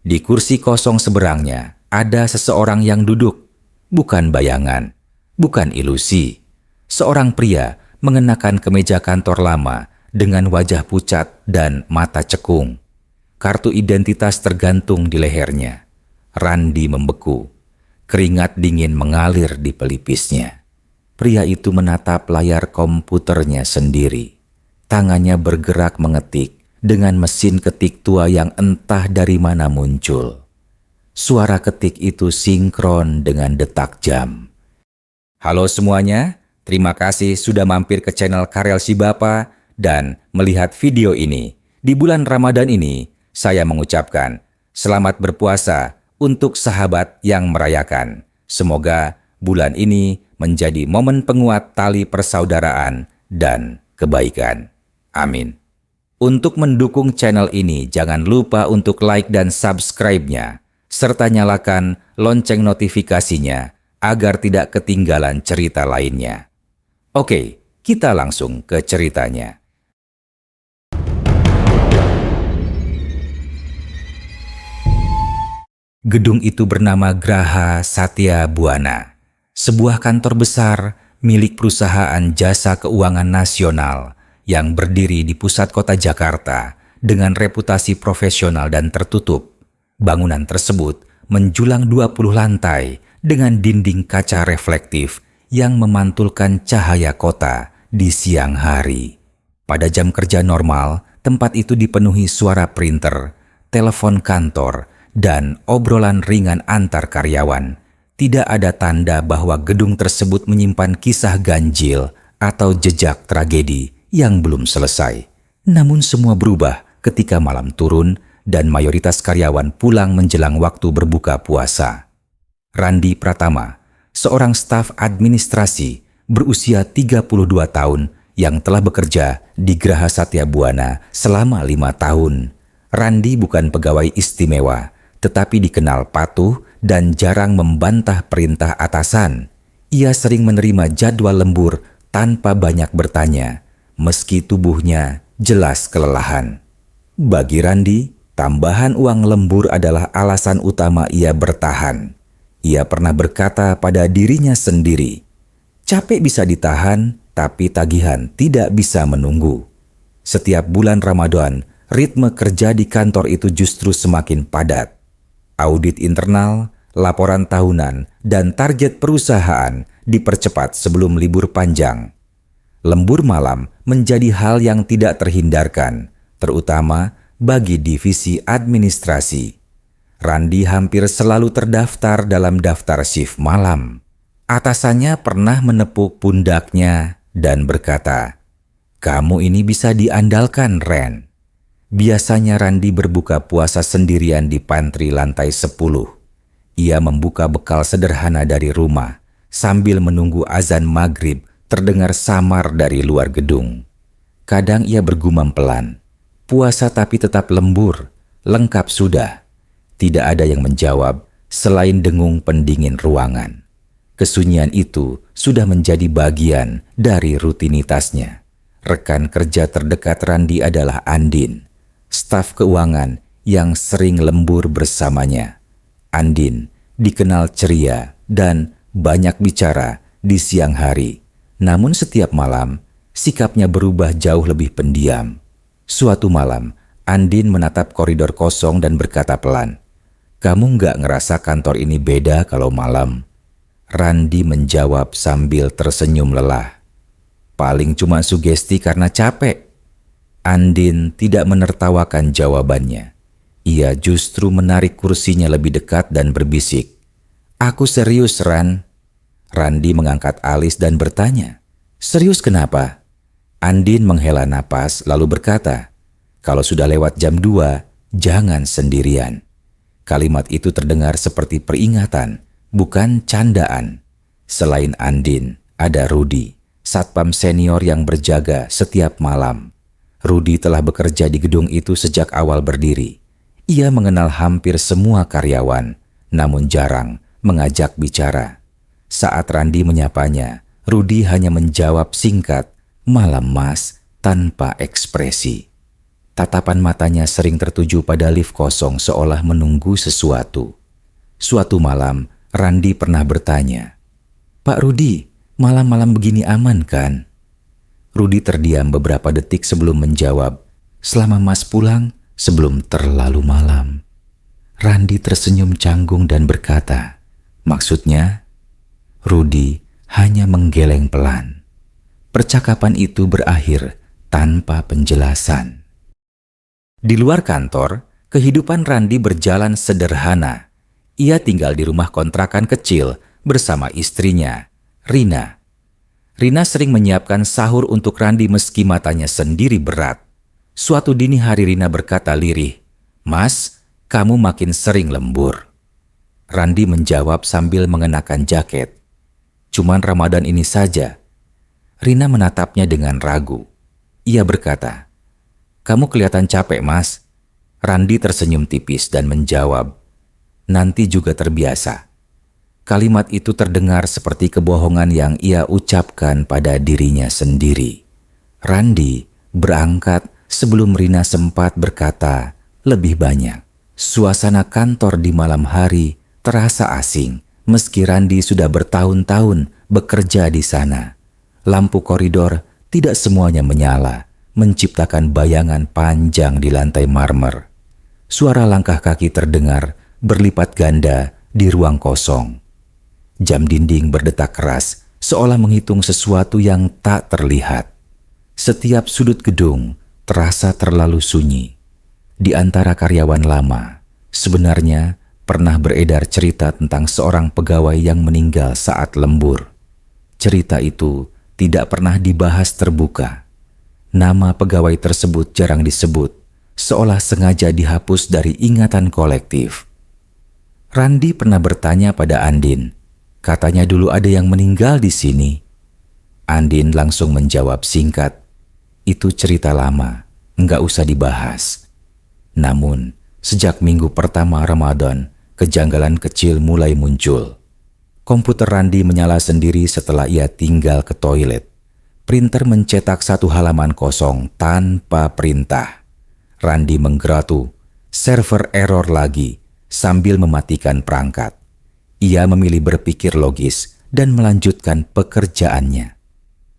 Di kursi kosong seberangnya ada seseorang yang duduk. Bukan bayangan, bukan ilusi. Seorang pria mengenakan kemeja kantor lama dengan wajah pucat dan mata cekung. Kartu identitas tergantung di lehernya. Randi membeku. Keringat dingin mengalir di pelipisnya. Pria itu menatap layar komputernya sendiri. Tangannya bergerak mengetik dengan mesin ketik tua yang entah dari mana muncul. Suara ketik itu sinkron dengan detak jam. Halo semuanya, terima kasih sudah mampir ke channel Karel Si Bapa dan melihat video ini. Di bulan Ramadan ini, saya mengucapkan selamat berpuasa untuk sahabat yang merayakan. Semoga bulan ini menjadi momen penguat tali persaudaraan dan kebaikan. Amin. Untuk mendukung channel ini, jangan lupa untuk like dan subscribe-nya, serta nyalakan lonceng notifikasinya agar tidak ketinggalan cerita lainnya. Oke, kita langsung ke ceritanya. Gedung itu bernama Graha Satya Buana, sebuah kantor besar milik perusahaan jasa keuangan nasional yang berdiri di pusat kota Jakarta dengan reputasi profesional dan tertutup. Bangunan tersebut menjulang 20 lantai dengan dinding kaca reflektif yang memantulkan cahaya kota di siang hari. Pada jam kerja normal, tempat itu dipenuhi suara printer, telepon kantor, dan obrolan ringan antar karyawan. Tidak ada tanda bahwa gedung tersebut menyimpan kisah ganjil atau jejak tragedi yang belum selesai. Namun semua berubah ketika malam turun dan mayoritas karyawan pulang menjelang waktu berbuka puasa. Randi Pratama, seorang staf administrasi berusia 32 tahun yang telah bekerja di Graha Satya Buana selama 5 tahun. Randi bukan pegawai istimewa, tetapi dikenal patuh dan jarang membantah perintah atasan. Ia sering menerima jadwal lembur tanpa banyak bertanya, meski tubuhnya jelas kelelahan. Bagi Randi, tambahan uang lembur adalah alasan utama ia bertahan. Ia pernah berkata pada dirinya sendiri, "Capek bisa ditahan, tapi tagihan tidak bisa menunggu." Setiap bulan Ramadan, ritme kerja di kantor itu justru semakin padat. Audit internal, laporan tahunan, dan target perusahaan dipercepat sebelum libur panjang. Lembur malam menjadi hal yang tidak terhindarkan, terutama bagi divisi administrasi. Randi hampir selalu terdaftar dalam daftar shift malam. Atasannya pernah menepuk pundaknya dan berkata, "Kamu ini bisa diandalkan, Ren." Biasanya Randi berbuka puasa sendirian di pantry lantai 10. Ia membuka bekal sederhana dari rumah sambil menunggu azan maghrib terdengar samar dari luar gedung. Kadang ia bergumam pelan, "Puasa tapi tetap lembur, lengkap sudah." Tidak ada yang menjawab selain dengung pendingin ruangan. Kesunyian itu sudah menjadi bagian dari rutinitasnya. Rekan kerja terdekat Randi adalah Andin, staf keuangan yang sering lembur bersamanya. Andin dikenal ceria dan banyak bicara di siang hari. Namun setiap malam, sikapnya berubah jauh lebih pendiam. Suatu malam, Andin menatap koridor kosong dan berkata pelan, "Kamu nggak ngerasa kantor ini beda kalau malam?" Randi menjawab sambil tersenyum lelah, "Paling cuma sugesti karena capek." Andin tidak menertawakan jawabannya. Ia justru menarik kursinya lebih dekat dan berbisik, "Aku serius, Ran." Randi mengangkat alis dan bertanya, "Serius kenapa?" Andin menghela napas lalu berkata, "Kalau sudah lewat jam 2, jangan sendirian." Kalimat itu terdengar seperti peringatan, bukan candaan. Selain Andin, ada Rudi, satpam senior yang berjaga setiap malam. Rudi telah bekerja di gedung itu sejak awal berdiri. Ia mengenal hampir semua karyawan, namun jarang mengajak bicara. Saat Randi menyapanya, Rudi hanya menjawab singkat, "Malam Mas," tanpa ekspresi. Tatapan matanya sering tertuju pada lift kosong seolah menunggu sesuatu. Suatu malam, Randi pernah bertanya, "Pak Rudi, malam-malam begini aman kan?" Rudi terdiam beberapa detik sebelum menjawab, "Selama Mas pulang, sebelum terlalu malam." Randi tersenyum canggung dan berkata, "Maksudnya?" Rudi hanya menggeleng pelan. Percakapan itu berakhir tanpa penjelasan. Di luar kantor, kehidupan Randi berjalan sederhana. Ia tinggal di rumah kontrakan kecil bersama istrinya, Rina. Rina sering menyiapkan sahur untuk Randi meski matanya sendiri berat. Suatu dini hari Rina berkata lirih, "Mas, kamu makin sering lembur." Randi menjawab sambil mengenakan jaket, "Cuman Ramadan ini saja." Rina menatapnya dengan ragu. Ia berkata, "Kamu kelihatan capek, Mas." Randi tersenyum tipis dan menjawab, "Nanti juga terbiasa." Kalimat itu terdengar seperti kebohongan yang ia ucapkan pada dirinya sendiri. Randi berangkat sebelum Rina sempat berkata lebih banyak. Suasana kantor di malam hari terasa asing meski Randi sudah bertahun-tahun bekerja di sana. Lampu koridor tidak semuanya menyala, menciptakan bayangan panjang di lantai marmer. Suara langkah kaki terdengar berlipat ganda di ruang kosong. Jam dinding berdetak keras, seolah menghitung sesuatu yang tak terlihat. Setiap sudut gedung terasa terlalu sunyi. Di antara karyawan lama, sebenarnya pernah beredar cerita tentang seorang pegawai yang meninggal saat lembur. Cerita itu tidak pernah dibahas terbuka. Nama pegawai tersebut jarang disebut, seolah sengaja dihapus dari ingatan kolektif. Randi pernah bertanya pada Andin, katanya dulu ada yang meninggal di sini. Andin langsung menjawab singkat, "Itu cerita lama, nggak usah dibahas." Namun, sejak minggu pertama Ramadan, kejanggalan kecil mulai muncul. Komputer Randi menyala sendiri setelah ia tinggal ke toilet. Printer mencetak satu halaman kosong tanpa perintah. Randi menggerutu, server error lagi, sambil mematikan perangkat. Ia memilih berpikir logis dan melanjutkan pekerjaannya.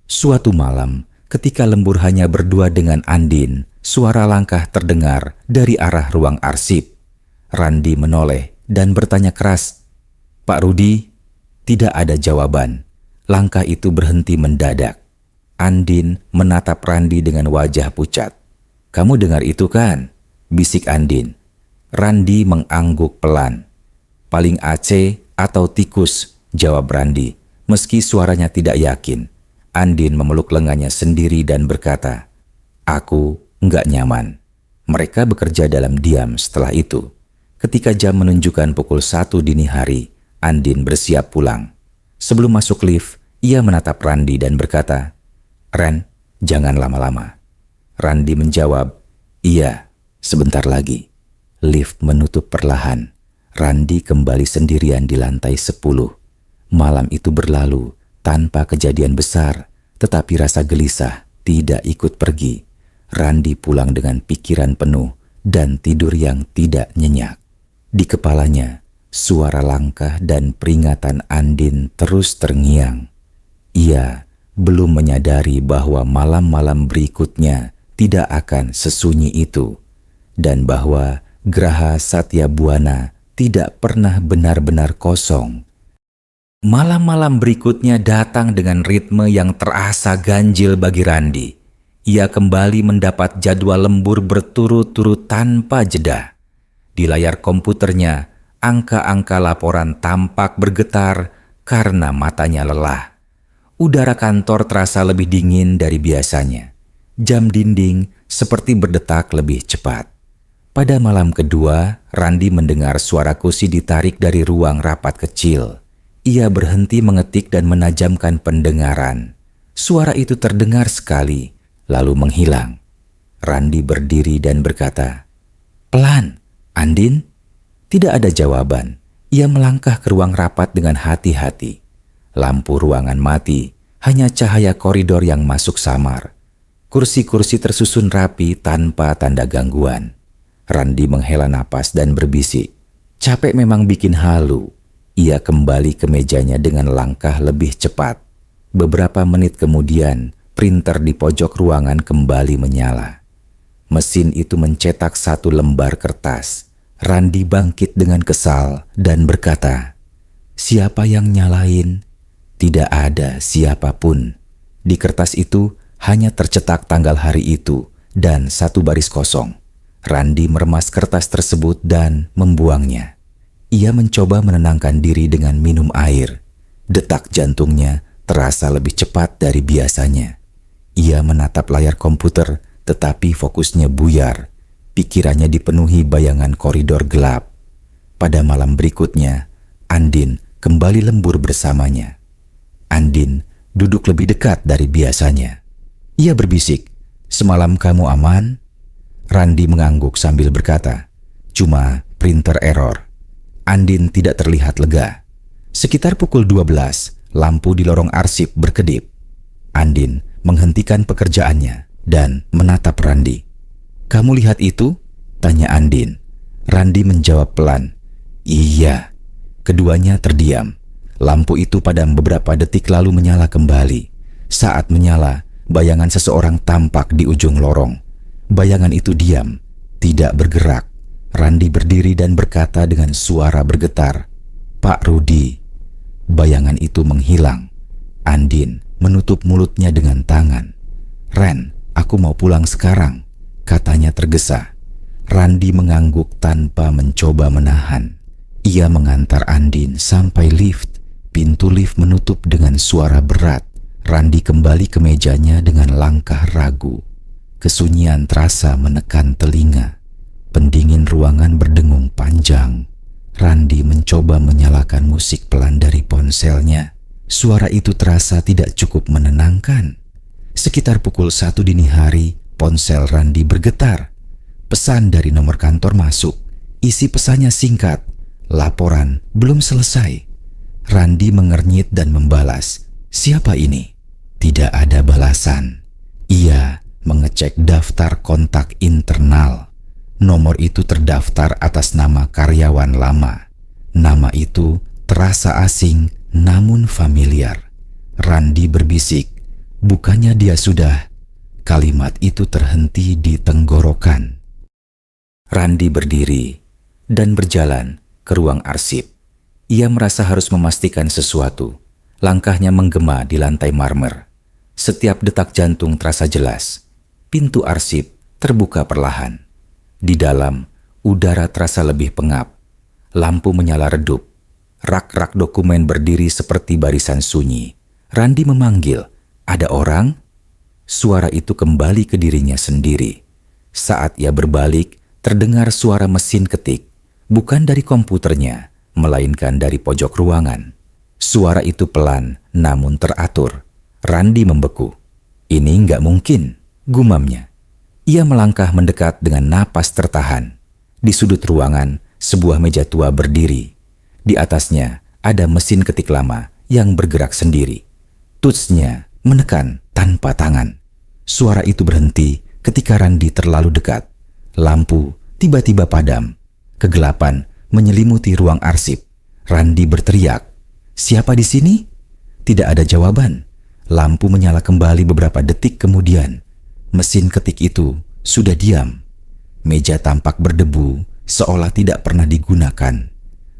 Suatu malam, ketika lembur hanya berdua dengan Andin, suara langkah terdengar dari arah ruang arsip. Randi menoleh dan bertanya keras, "Pak Rudi?" Tidak ada jawaban. Langkah itu berhenti mendadak. Andin menatap Randi dengan wajah pucat. "Kamu dengar itu kan?" bisik Andin. Randi mengangguk pelan. "Paling AC atau tikus," jawab Randi, meski suaranya tidak yakin. Andin memeluk lengannya sendiri dan berkata, "Aku nggak nyaman." Mereka bekerja dalam diam setelah itu. Ketika jam menunjukkan pukul 1 dini hari, Andin bersiap pulang. Sebelum masuk lift, ia menatap Randi dan berkata, "Ren, jangan lama-lama." Randi menjawab, "Iya, sebentar lagi." Lift menutup perlahan. Randi kembali sendirian di lantai 10. Malam itu berlalu tanpa kejadian besar, tetapi rasa gelisah tidak ikut pergi. Randi pulang dengan pikiran penuh dan tidur yang tidak nyenyak. Di kepalanya, suara langkah dan peringatan Andin terus terngiang. Ia belum menyadari bahwa malam-malam berikutnya tidak akan sesunyi itu, dan bahwa Graha Satya Buana tidak pernah benar-benar kosong. Malam-malam berikutnya datang dengan ritme yang terasa ganjil bagi Randi. Ia kembali mendapat jadwal lembur berturut-turut tanpa jeda. Di layar komputernya, angka-angka laporan tampak bergetar karena matanya lelah. Udara kantor terasa lebih dingin dari biasanya. Jam dinding seperti berdetak lebih cepat. Pada malam kedua, Randi mendengar suara kursi ditarik dari ruang rapat kecil. Ia berhenti mengetik dan menajamkan pendengaran. Suara itu terdengar sekali, lalu menghilang. Randi berdiri dan berkata, "Pelan, Andin?" Tidak ada jawaban. Ia melangkah ke ruang rapat dengan hati-hati. Lampu ruangan mati, hanya cahaya koridor yang masuk samar. Kursi-kursi tersusun rapi tanpa tanda gangguan. Randi menghela napas dan berbisik. Capek memang bikin halu. Ia kembali ke mejanya dengan langkah lebih cepat. Beberapa menit kemudian, printer di pojok ruangan kembali menyala. Mesin itu mencetak satu lembar kertas. Randi bangkit dengan kesal dan berkata, "Siapa yang nyalain?" Tidak ada siapapun. Di kertas itu hanya tercetak tanggal hari itu dan satu baris kosong. Randi meremas kertas tersebut dan membuangnya. Ia mencoba menenangkan diri dengan minum air. Detak jantungnya terasa lebih cepat dari biasanya. Ia menatap layar komputer, tetapi fokusnya buyar. Pikirannya dipenuhi bayangan koridor gelap. Pada malam berikutnya, Andin kembali lembur bersamanya. Andin duduk lebih dekat dari biasanya. Ia berbisik, "Semalam kamu aman?" Randi mengangguk sambil berkata, "Cuma printer error." Andin tidak terlihat lega. Sekitar pukul 12, lampu di lorong arsip berkedip. Andin menghentikan pekerjaannya dan menatap Randi. "Kamu lihat itu?" tanya Andin. Randi menjawab pelan, "Iya." Keduanya terdiam. Lampu itu padam beberapa detik lalu menyala kembali. Saat menyala, bayangan seseorang tampak di ujung lorong. Bayangan itu diam, tidak bergerak. Randi berdiri dan berkata dengan suara bergetar, "Pak Rudi." Bayangan itu menghilang. Andin menutup mulutnya dengan tangan. "Ren, aku mau pulang sekarang," katanya tergesa. Randi mengangguk tanpa mencoba menahan. Ia mengantar Andin sampai lift. Pintu lift menutup dengan suara berat. Randi kembali ke mejanya dengan langkah ragu. Kesunyian terasa menekan telinga. Pendingin ruangan berdengung panjang. Randi mencoba menyalakan musik pelan dari ponselnya. Suara itu terasa tidak cukup menenangkan. Sekitar pukul 1 dini hari, ponsel Randi bergetar. Pesan dari nomor kantor masuk. Isi pesannya singkat. Laporan belum selesai. Randi mengernyit dan membalas, "Siapa ini?" Tidak ada balasan. Ia mengecek daftar kontak internal. Nomor itu terdaftar atas nama karyawan lama. Nama itu terasa asing namun familiar. Randi berbisik, "Bukannya dia sudah..." Kalimat itu terhenti di tenggorokan. Randi berdiri dan berjalan ke ruang arsip. Ia merasa harus memastikan sesuatu. Langkahnya menggema di lantai marmer. Setiap detak jantung terasa jelas. Pintu arsip terbuka perlahan. Di dalam, udara terasa lebih pengap. Lampu menyala redup. Rak-rak dokumen berdiri seperti barisan sunyi. Randi memanggil, "Ada orang?" Suara itu kembali ke dirinya sendiri. Saat ia berbalik, terdengar suara mesin ketik. Bukan dari komputernya, melainkan dari pojok ruangan. Suara itu pelan, namun teratur. Randi membeku. "Ini nggak mungkin," gumamnya. Ia melangkah mendekat dengan napas tertahan. Di sudut ruangan, sebuah meja tua berdiri. Di atasnya ada mesin ketik lama yang bergerak sendiri. Touch-nya menekan tanpa tangan. Suara itu berhenti ketika Randi terlalu dekat. Lampu tiba-tiba padam. Kegelapan menyelimuti ruang arsip. Randi berteriak, "Siapa di sini?" Tidak ada jawaban. Lampu menyala kembali beberapa detik kemudian. Mesin ketik itu sudah diam. Meja tampak berdebu, seolah tidak pernah digunakan.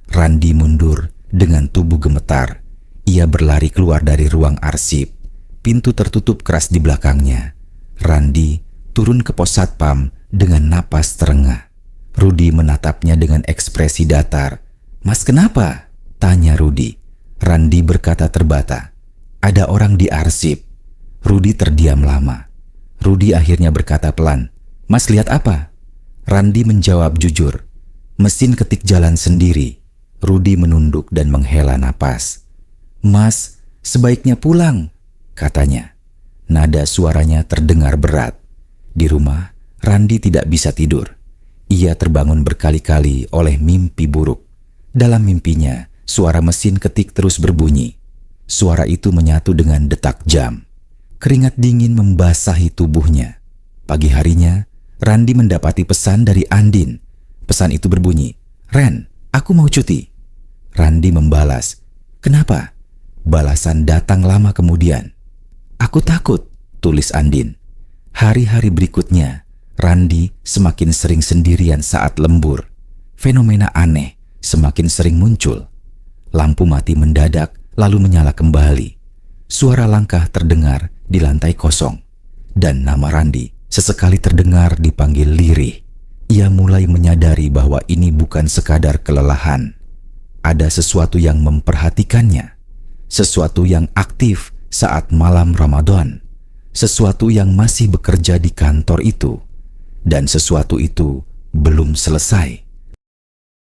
Randi mundur dengan tubuh gemetar. Ia berlari keluar dari ruang arsip. Pintu tertutup keras di belakangnya. Randi turun ke pos satpam dengan napas terengah. Rudi menatapnya dengan ekspresi datar. "Mas, kenapa?" tanya Rudi. Randi berkata terbata, "Ada orang di arsip." Rudi terdiam lama. Rudi akhirnya berkata pelan, "Mas, lihat apa?" Randi menjawab jujur, "Mesin ketik jalan sendiri." Rudi menunduk dan menghela napas. "Mas, sebaiknya pulang," katanya. Nada suaranya terdengar berat. Di rumah, Randi tidak bisa tidur. Ia terbangun berkali-kali oleh mimpi buruk. Dalam mimpinya, suara mesin ketik terus berbunyi. Suara itu menyatu dengan detak jam. Keringat dingin membasahi tubuhnya. Pagi harinya, Randi mendapati pesan dari Andin. Pesan itu berbunyi, "Ren, aku mau cuti." Randi membalas, "Kenapa?" Balasan datang lama kemudian. "Aku takut," tulis Andin. Hari-hari berikutnya, Randi semakin sering sendirian saat lembur. Fenomena aneh semakin sering muncul. Lampu mati mendadak lalu menyala kembali. Suara langkah terdengar di lantai kosong. Dan nama Randi sesekali terdengar dipanggil lirih. Ia mulai menyadari bahwa ini bukan sekadar kelelahan. Ada sesuatu yang memperhatikannya. Sesuatu yang aktif saat malam Ramadan. Sesuatu yang masih bekerja di kantor itu. Dan sesuatu itu belum selesai.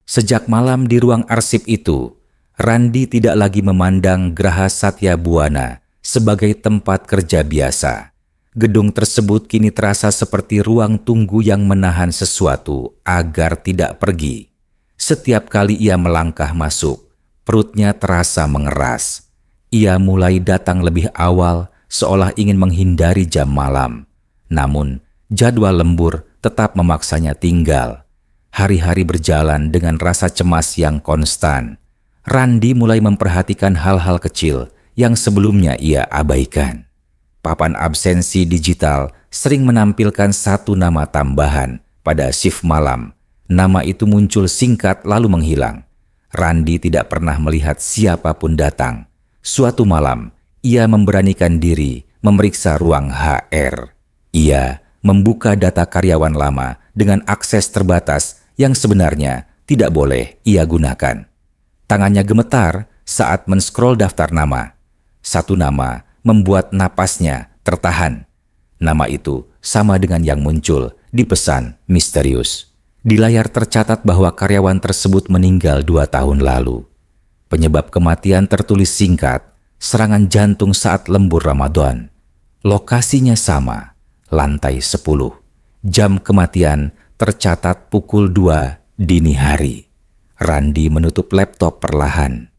Sejak malam di ruang arsip itu, Randi tidak lagi memandang Graha Satya Buana sebagai tempat kerja biasa. Gedung tersebut kini terasa seperti ruang tunggu yang menahan sesuatu agar tidak pergi. Setiap kali ia melangkah masuk, perutnya terasa mengeras. Ia mulai datang lebih awal seolah ingin menghindari jam malam. Namun, jadwal lembur tetap memaksanya tinggal. Hari-hari berjalan dengan rasa cemas yang konstan. Randi mulai memperhatikan hal-hal kecil yang sebelumnya ia abaikan. Papan absensi digital sering menampilkan satu nama tambahan pada shift malam. Nama itu muncul singkat lalu menghilang. Randi tidak pernah melihat siapapun datang. Suatu malam, ia memberanikan diri memeriksa ruang HR. Ia membuka data karyawan lama dengan akses terbatas yang sebenarnya tidak boleh ia gunakan. Tangannya gemetar saat men-scroll daftar nama. Satu nama membuat napasnya tertahan. Nama itu sama dengan yang muncul di pesan misterius. Di layar tercatat bahwa karyawan tersebut meninggal 2 tahun lalu. Penyebab kematian tertulis singkat, serangan jantung saat lembur Ramadan. Lokasinya sama, lantai 10. Jam kematian tercatat pukul 2 dini hari. Randi menutup laptop perlahan.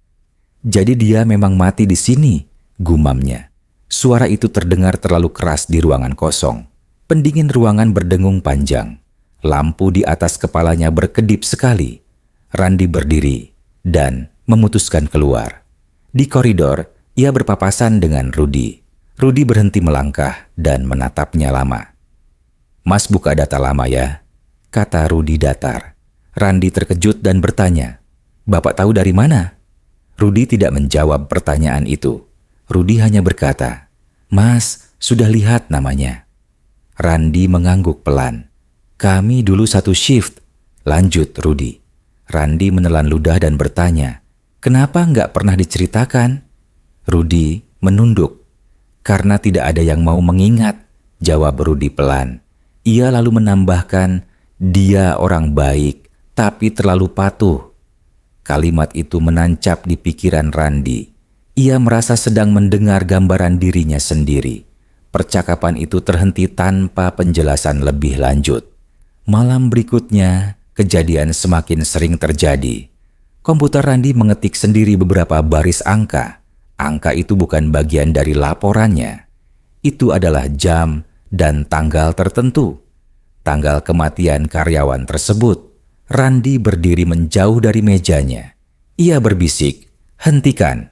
"Jadi dia memang mati di sini," gumamnya. Suara itu terdengar terlalu keras di ruangan kosong. Pendingin ruangan berdengung panjang. Lampu di atas kepalanya berkedip sekali. Randi berdiri dan memutuskan keluar. Di koridor, ia berpapasan dengan Rudi. Rudi berhenti melangkah dan menatapnya lama. "Mas buka data lama ya," kata Rudi datar. Randi terkejut dan bertanya, "Bapak tahu dari mana?" Rudi tidak menjawab pertanyaan itu. Rudi hanya berkata, "Mas, sudah lihat namanya." Randi mengangguk pelan. "Kami dulu satu shift," lanjut Rudi. Randi menelan ludah dan bertanya, "Kenapa nggak pernah diceritakan?" Rudi menunduk. "Karena tidak ada yang mau mengingat," jawab Rudi pelan. Ia lalu menambahkan, "Dia orang baik, tapi terlalu patuh." Kalimat itu menancap di pikiran Randi. Ia merasa sedang mendengar gambaran dirinya sendiri. Percakapan itu terhenti tanpa penjelasan lebih lanjut. Malam berikutnya, kejadian semakin sering terjadi. Komputer Randi mengetik sendiri beberapa baris angka. Angka itu bukan bagian dari laporannya. Itu adalah jam dan tanggal tertentu. Tanggal kematian karyawan tersebut. Randi berdiri menjauh dari mejanya. Ia berbisik, "Hentikan."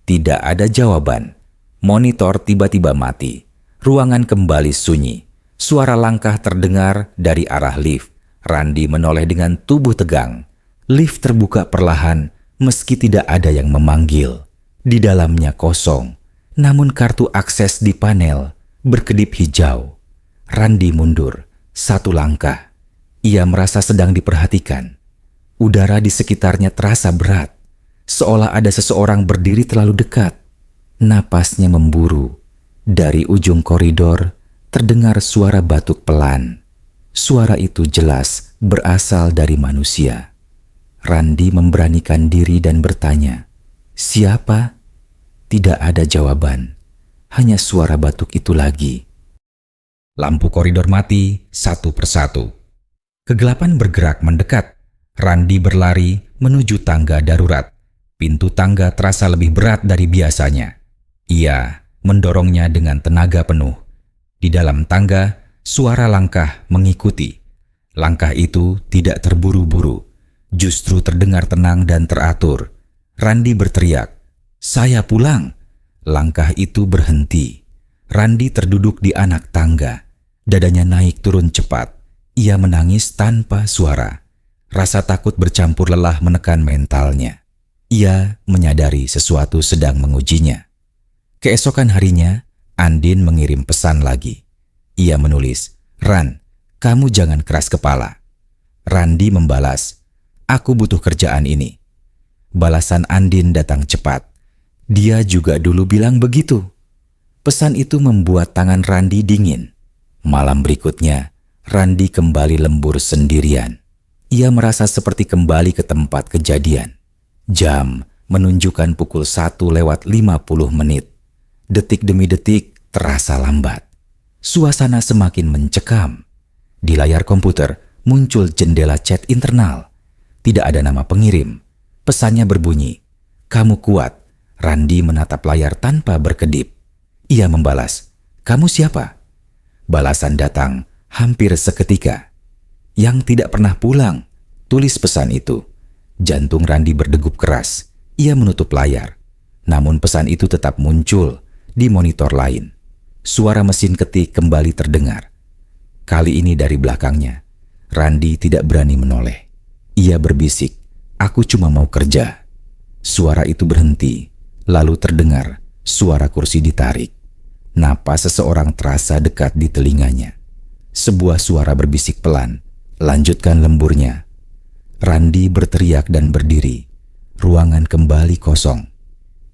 Tidak ada jawaban. Monitor tiba-tiba mati. Ruangan kembali sunyi. Suara langkah terdengar dari arah lift. Randi menoleh dengan tubuh tegang. Lift terbuka perlahan meski tidak ada yang memanggil. Di dalamnya kosong, namun kartu akses di panel berkedip hijau. Randi mundur 1 langkah. Ia merasa sedang diperhatikan. Udara di sekitarnya terasa berat, seolah ada seseorang berdiri terlalu dekat. Napasnya memburu. Dari ujung koridor terdengar suara batuk pelan. Suara itu jelas berasal dari manusia. Randi memberanikan diri dan bertanya, "Siapa?" Tidak ada jawaban, hanya suara batuk itu lagi. Lampu koridor mati satu persatu. Kegelapan bergerak mendekat. Randi berlari menuju tangga darurat. Pintu tangga terasa lebih berat dari biasanya. Ia mendorongnya dengan tenaga penuh. Di dalam tangga, suara langkah mengikuti. Langkah itu tidak terburu-buru, justru terdengar tenang dan teratur. Randi berteriak, "Saya pulang!" Langkah itu berhenti. Randi terduduk di anak tangga. Dadanya naik turun cepat. Ia menangis tanpa suara. Rasa takut bercampur lelah menekan mentalnya. Ia menyadari sesuatu sedang mengujinya. Keesokan harinya, Andin mengirim pesan lagi. Ia menulis, "Ran, kamu jangan keras kepala." Randi membalas, "Aku butuh kerjaan ini." Balasan Andin datang cepat. Dia juga dulu bilang begitu. Pesan itu membuat tangan Randi dingin. Malam berikutnya, Randi kembali lembur sendirian. Ia merasa seperti kembali ke tempat kejadian. Jam menunjukkan pukul 1:50. Detik demi detik terasa lambat. Suasana semakin mencekam. Di layar komputer muncul jendela chat internal. Tidak ada nama pengirim. Pesannya berbunyi, "Kamu kuat." Randi menatap layar tanpa berkedip. Ia membalas, "Kamu siapa?" Balasan datang hampir seketika. "Yang tidak pernah pulang," tulis pesan itu. Jantung Randi berdegup keras. Ia menutup layar. Namun pesan itu tetap muncul di monitor lain. Suara mesin ketik kembali terdengar. Kali ini dari belakangnya. Randi tidak berani menoleh. Ia berbisik, "Aku cuma mau kerja." Suara itu berhenti, lalu terdengar suara kursi ditarik. Napas seseorang terasa dekat di telinganya. Sebuah suara berbisik pelan, "Lanjutkan lemburnya." Randi berteriak dan berdiri. Ruangan kembali kosong.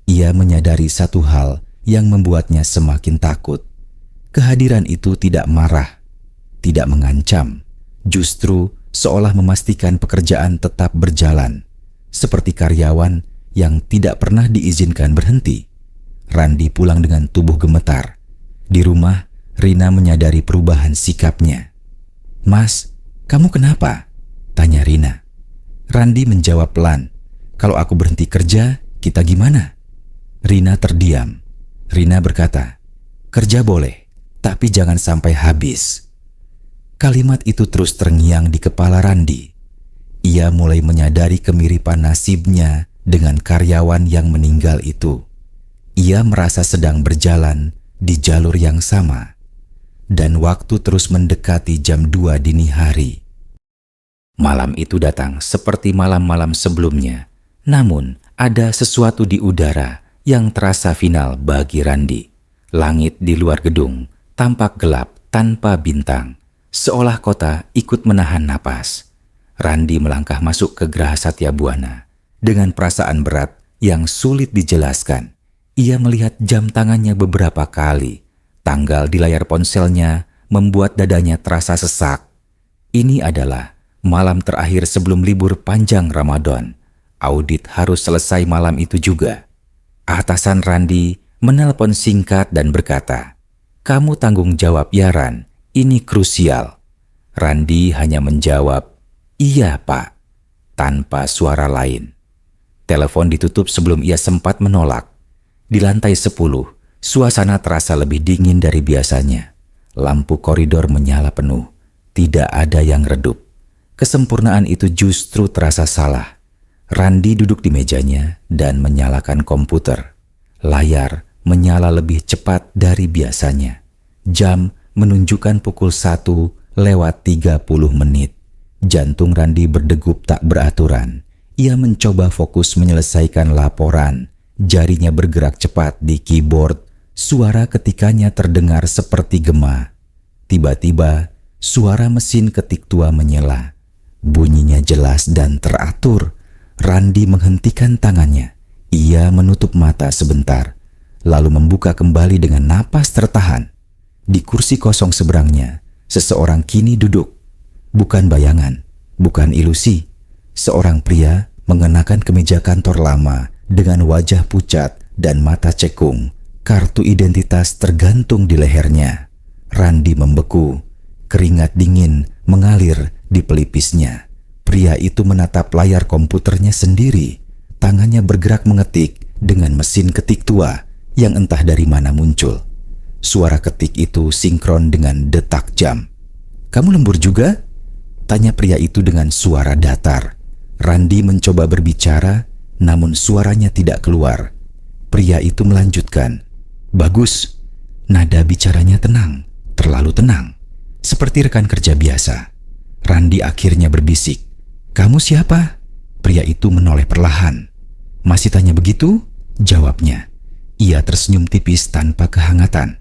Ia menyadari satu hal yang membuatnya semakin takut. Kehadiran itu tidak marah, tidak mengancam, justru seolah memastikan pekerjaan tetap berjalan, seperti karyawan yang tidak pernah diizinkan berhenti. Randi pulang dengan tubuh gemetar. Di rumah, Rina menyadari perubahan sikapnya. "Mas, kamu kenapa?" tanya Rina. Randi menjawab pelan, "Kalau aku berhenti kerja, kita gimana?" Rina terdiam. Rina berkata, "Kerja boleh, tapi jangan sampai habis." Kalimat itu terus terngiang di kepala Randi. Ia mulai menyadari kemiripan nasibnya dengan karyawan yang meninggal itu. Ia merasa sedang berjalan di jalur yang sama. Dan waktu terus mendekati jam 2 dini hari. Malam itu datang seperti malam-malam sebelumnya. Namun, ada sesuatu di udara yang terasa final bagi Randi. Langit di luar gedung tampak gelap tanpa bintang, seolah kota ikut menahan napas. Randi melangkah masuk ke Geraha Satya Buana dengan perasaan berat yang sulit dijelaskan. Ia melihat jam tangannya beberapa kali. Tanggal di layar ponselnya membuat dadanya terasa sesak. Ini adalah malam terakhir sebelum libur panjang Ramadan. Audit harus selesai malam itu juga. Atasan Randi menelpon singkat dan berkata, "Kamu tanggung jawab ya Ran, ini krusial." Randi hanya menjawab, "Iya Pak," tanpa suara lain. Telepon ditutup sebelum ia sempat menolak. Di lantai 10, suasana terasa lebih dingin dari biasanya. Lampu koridor menyala penuh. Tidak ada yang redup. Kesempurnaan itu justru terasa salah. Randi duduk di mejanya dan menyalakan komputer. Layar menyala lebih cepat dari biasanya. Jam menunjukkan pukul 1:30. Jantung Randi berdegup tak beraturan. Ia mencoba fokus menyelesaikan laporan. Jarinya bergerak cepat di keyboard. Suara ketikanya terdengar seperti gema. Tiba-tiba, suara mesin ketik tua menyela. Bunyinya jelas dan teratur. Randi menghentikan tangannya. Ia menutup mata sebentar, lalu membuka kembali dengan napas tertahan. Di kursi kosong seberangnya, seseorang kini duduk. Bukan bayangan, bukan ilusi. Seorang pria mengenakan kemeja kantor lama dengan wajah pucat dan mata cekung. Kartu identitas tergantung di lehernya. Randi membeku. Keringat dingin mengalir di pelipisnya. Pria itu menatap layar komputernya sendiri. Tangannya bergerak mengetik dengan mesin ketik tua yang entah dari mana muncul. Suara ketik itu sinkron dengan detak jam. "Kamu lembur juga?" tanya pria itu dengan suara datar. Randi mencoba berbicara, namun suaranya tidak keluar. Pria itu melanjutkan, "Bagus." Nada bicaranya tenang, terlalu tenang, seperti rekan kerja biasa. Randi akhirnya berbisik, "Kamu siapa?" Pria itu menoleh perlahan. "Masih tanya begitu?" jawabnya. Ia tersenyum tipis tanpa kehangatan.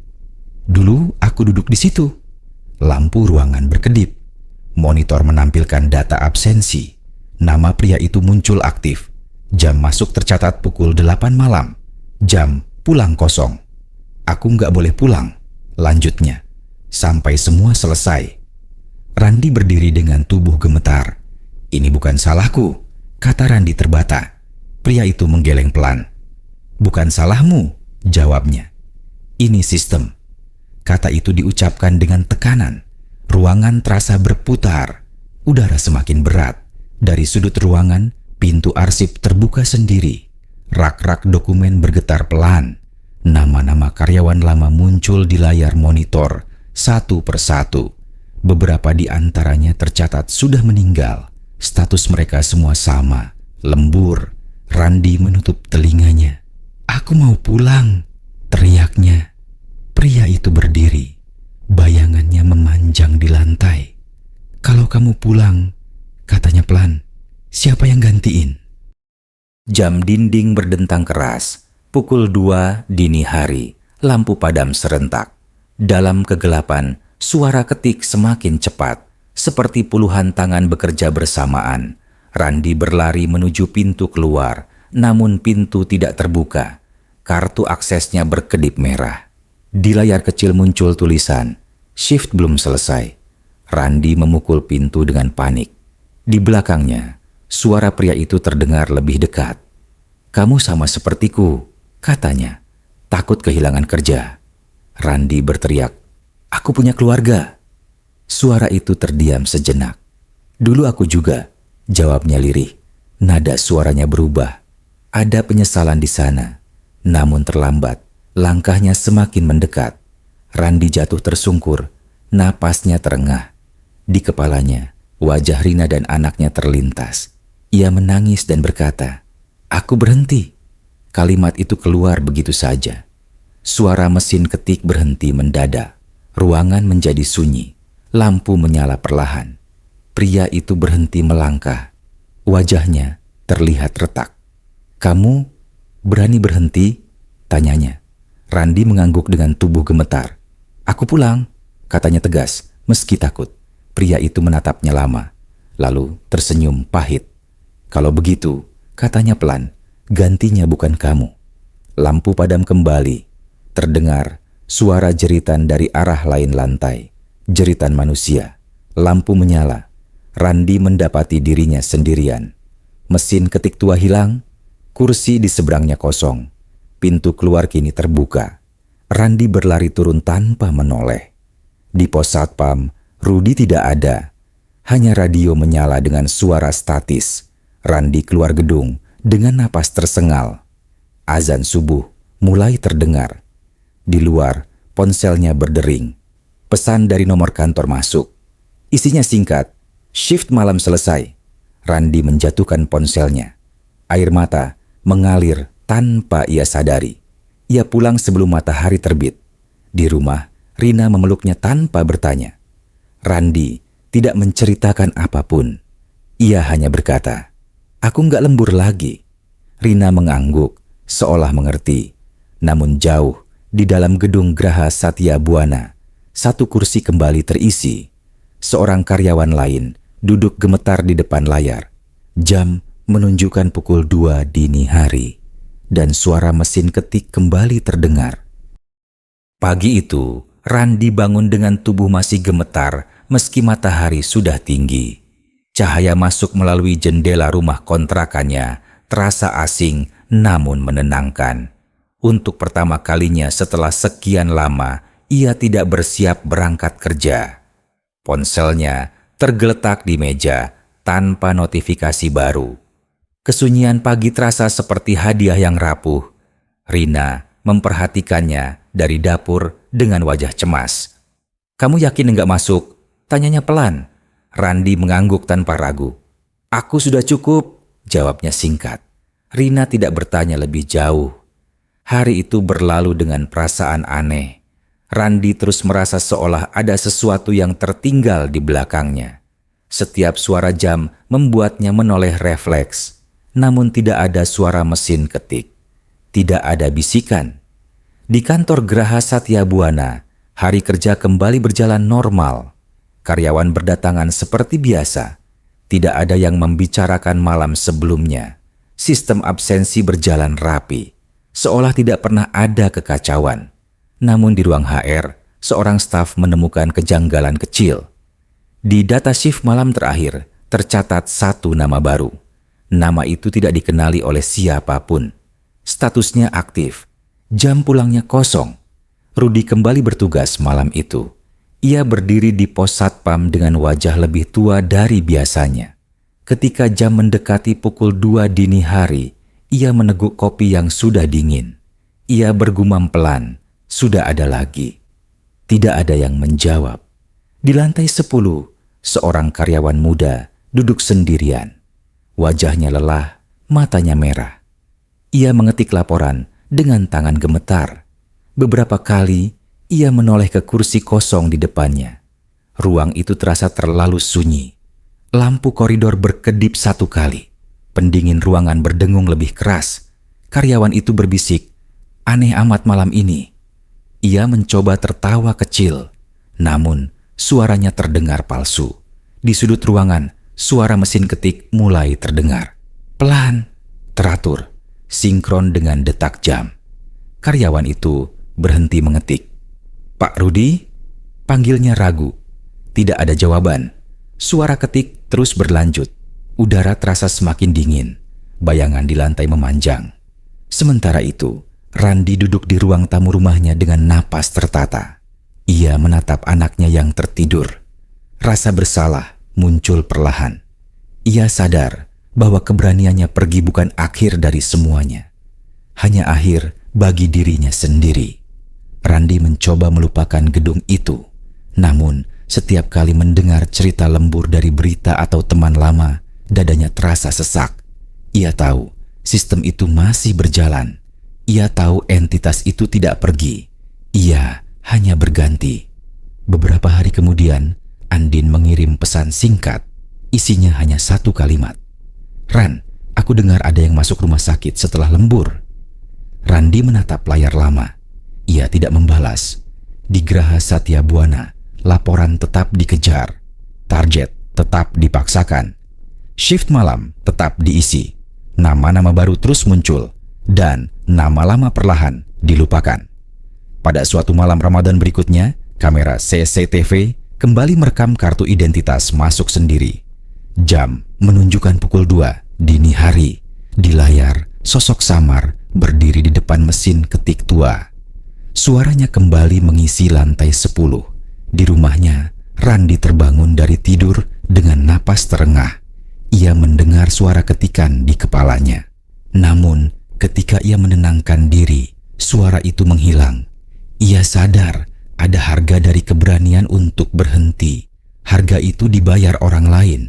"Dulu aku duduk di situ." Lampu ruangan berkedip. Monitor menampilkan data absensi. Nama pria itu muncul aktif. Jam masuk tercatat pukul 8 malam. Jam pulang kosong. "Aku nggak boleh pulang," lanjutnya, "sampai semua selesai." Randi berdiri dengan tubuh gemetar. "Ini bukan salahku," kata Randi terbata. Pria itu menggeleng pelan. "Bukan salahmu," jawabnya. "Ini sistem." Kata itu diucapkan dengan tekanan. Ruangan terasa berputar. Udara semakin berat. Dari sudut ruangan, pintu arsip terbuka sendiri. Rak-rak dokumen bergetar pelan. Nama-nama karyawan lama muncul di layar monitor satu persatu. Beberapa di antaranya tercatat sudah meninggal. Status mereka semua sama, lembur. Randi menutup telinganya. "Aku mau pulang," teriaknya. Pria itu berdiri. Bayangannya memanjang di lantai. "Kalau kamu pulang," katanya pelan, "siapa yang gantiin?" Jam dinding berdentang keras. Pukul 2 dini hari. Lampu padam serentak. Dalam kegelapan, suara ketik semakin cepat. Seperti puluhan tangan bekerja bersamaan. Randi berlari menuju pintu keluar. Namun pintu tidak terbuka. Kartu aksesnya berkedip merah. Di layar kecil muncul tulisan, "Shift belum selesai." Randi memukul pintu dengan panik. Di belakangnya, suara pria itu terdengar lebih dekat. "Kamu sama sepertiku," katanya. "Takut kehilangan kerja." Randi berteriak, "Aku punya keluarga." Suara itu terdiam sejenak. "Dulu aku juga," jawabnya lirih. Nada suaranya berubah. Ada penyesalan di sana. Namun terlambat, langkahnya semakin mendekat. Randi jatuh tersungkur, napasnya terengah. Di kepalanya, wajah Rina dan anaknya terlintas. Ia menangis dan berkata, "Aku berhenti." Kalimat itu keluar begitu saja. Suara mesin ketik berhenti mendadak. Ruangan menjadi sunyi. Lampu menyala perlahan. Pria itu berhenti melangkah. Wajahnya terlihat retak. "Kamu berani berhenti?" tanyanya. Randi mengangguk dengan tubuh gemetar. "Aku pulang," katanya tegas, meski takut. Pria itu menatapnya lama, lalu tersenyum pahit. "Kalau begitu," katanya pelan, "gantinya bukan kamu." Lampu padam kembali. Terdengar suara jeritan dari arah lain lantai. Jeritan manusia. Lampu menyala. Randi mendapati dirinya sendirian. Mesin ketik tua hilang. Kursi di seberangnya kosong. Pintu keluar kini terbuka. Randi berlari turun tanpa menoleh. Di pos satpam, Rudi tidak ada. Hanya radio menyala dengan suara statis. Randi keluar gedung dengan napas tersengal. Azan subuh mulai terdengar. Di luar, ponselnya berdering. Pesan dari nomor kantor masuk. Isinya singkat, "Shift malam selesai." Randi menjatuhkan ponselnya. Air mata mengalir tanpa ia sadari. Ia pulang sebelum matahari terbit. Di rumah, Rina memeluknya tanpa bertanya. Randi tidak menceritakan apapun. Ia hanya berkata, "Aku nggak lembur lagi." Rina mengangguk, seolah mengerti. Namun jauh, di dalam gedung Graha Satya Buana, satu kursi kembali terisi. Seorang karyawan lain duduk gemetar di depan layar. Jam menunjukkan pukul 2 dini hari. Dan suara mesin ketik kembali terdengar. Pagi itu, Randi bangun dengan tubuh masih gemetar meski matahari sudah tinggi. Cahaya masuk melalui jendela rumah kontrakannya terasa asing namun menenangkan. Untuk pertama kalinya setelah sekian lama, ia tidak bersiap berangkat kerja. Ponselnya tergeletak di meja tanpa notifikasi baru. Kesunyian pagi terasa seperti hadiah yang rapuh. Rina memperhatikannya dari dapur dengan wajah cemas. "Kamu yakin enggak masuk?" tanyanya pelan. Randi mengangguk tanpa ragu. "Aku sudah cukup," jawabnya singkat. Rina tidak bertanya lebih jauh. Hari itu berlalu dengan perasaan aneh. Randi terus merasa seolah ada sesuatu yang tertinggal di belakangnya. Setiap suara jam membuatnya menoleh refleks. Namun tidak ada suara mesin ketik. Tidak ada bisikan. Di kantor Graha Satya Buana, hari kerja kembali berjalan normal. Karyawan berdatangan seperti biasa. Tidak ada yang membicarakan malam sebelumnya. Sistem absensi berjalan rapi. Seolah tidak pernah ada kekacauan. Namun di ruang HR, seorang staf menemukan kejanggalan kecil. Di data shift malam terakhir, tercatat satu nama baru. Nama itu tidak dikenali oleh siapapun. Statusnya aktif. Jam pulangnya kosong. Rudi kembali bertugas malam itu. Ia berdiri di pos satpam dengan wajah lebih tua dari biasanya. Ketika jam mendekati pukul 2 dini hari, ia meneguk kopi yang sudah dingin. Ia bergumam pelan, "Sudah ada lagi." Tidak ada yang menjawab. Di lantai 10, seorang karyawan muda duduk sendirian. Wajahnya lelah, matanya merah. Ia mengetik laporan dengan tangan gemetar. Beberapa kali, ia menoleh ke kursi kosong di depannya. Ruang itu terasa terlalu sunyi. Lampu koridor berkedip satu kali. Pendingin ruangan berdengung lebih keras. Karyawan itu berbisik, "Aneh amat malam ini." Ia mencoba tertawa kecil, namun suaranya terdengar palsu. Di sudut ruangan, suara mesin ketik mulai terdengar. Pelan, teratur, sinkron dengan detak jam. Karyawan itu berhenti mengetik. "Pak Rudi?" Panggilnya ragu. Tidak ada jawaban. Suara ketik terus berlanjut. Udara terasa semakin dingin. Bayangan di lantai memanjang. Sementara itu, Randi duduk di ruang tamu rumahnya dengan napas tertata. Ia menatap anaknya yang tertidur. Rasa bersalah muncul perlahan. Ia sadar bahwa keberaniannya pergi bukan akhir dari semuanya. Hanya akhir bagi dirinya sendiri. Randi mencoba melupakan gedung itu. Namun, setiap kali mendengar cerita lembur dari berita atau teman lama, dadanya terasa sesak. Ia tahu sistem itu masih berjalan. Ia tahu entitas itu tidak pergi. Ia hanya berganti. Beberapa hari kemudian, Andin mengirim pesan singkat. Isinya hanya satu kalimat. "Ran, aku dengar ada yang masuk rumah sakit setelah lembur." Randi menatap layar lama. Ia tidak membalas. Di Graha Satya Buana, laporan tetap dikejar. Target tetap dipaksakan. Shift malam tetap diisi. Nama-nama baru terus muncul. Dan nama lama perlahan dilupakan. Pada suatu malam Ramadan berikutnya, kamera CCTV kembali merekam kartu identitas masuk sendiri. Jam menunjukkan pukul 2 dini hari. Di layar, sosok samar berdiri di depan mesin ketik tua. Suaranya kembali mengisi lantai 10. Di rumahnya, Randi terbangun dari tidur dengan napas terengah. Ia mendengar suara ketikan di kepalanya. Namun, ketika ia menenangkan diri, suara itu menghilang. Ia sadar ada harga dari keberanian untuk berhenti. Harga itu dibayar orang lain.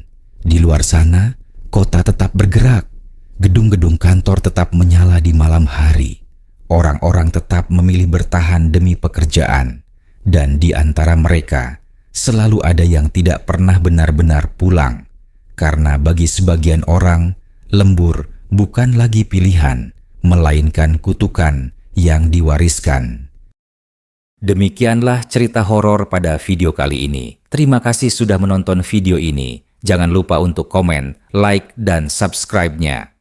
Di luar sana, kota tetap bergerak. Gedung-gedung kantor tetap menyala di malam hari. Orang-orang tetap memilih bertahan demi pekerjaan. Dan di antara mereka, selalu ada yang tidak pernah benar-benar pulang. Karena bagi sebagian orang, lembur bukan lagi pilihan, melainkan kutukan yang diwariskan. Demikianlah cerita horor pada video kali ini. Terima kasih sudah menonton video ini. Jangan lupa untuk komen, like, dan subscribe-nya.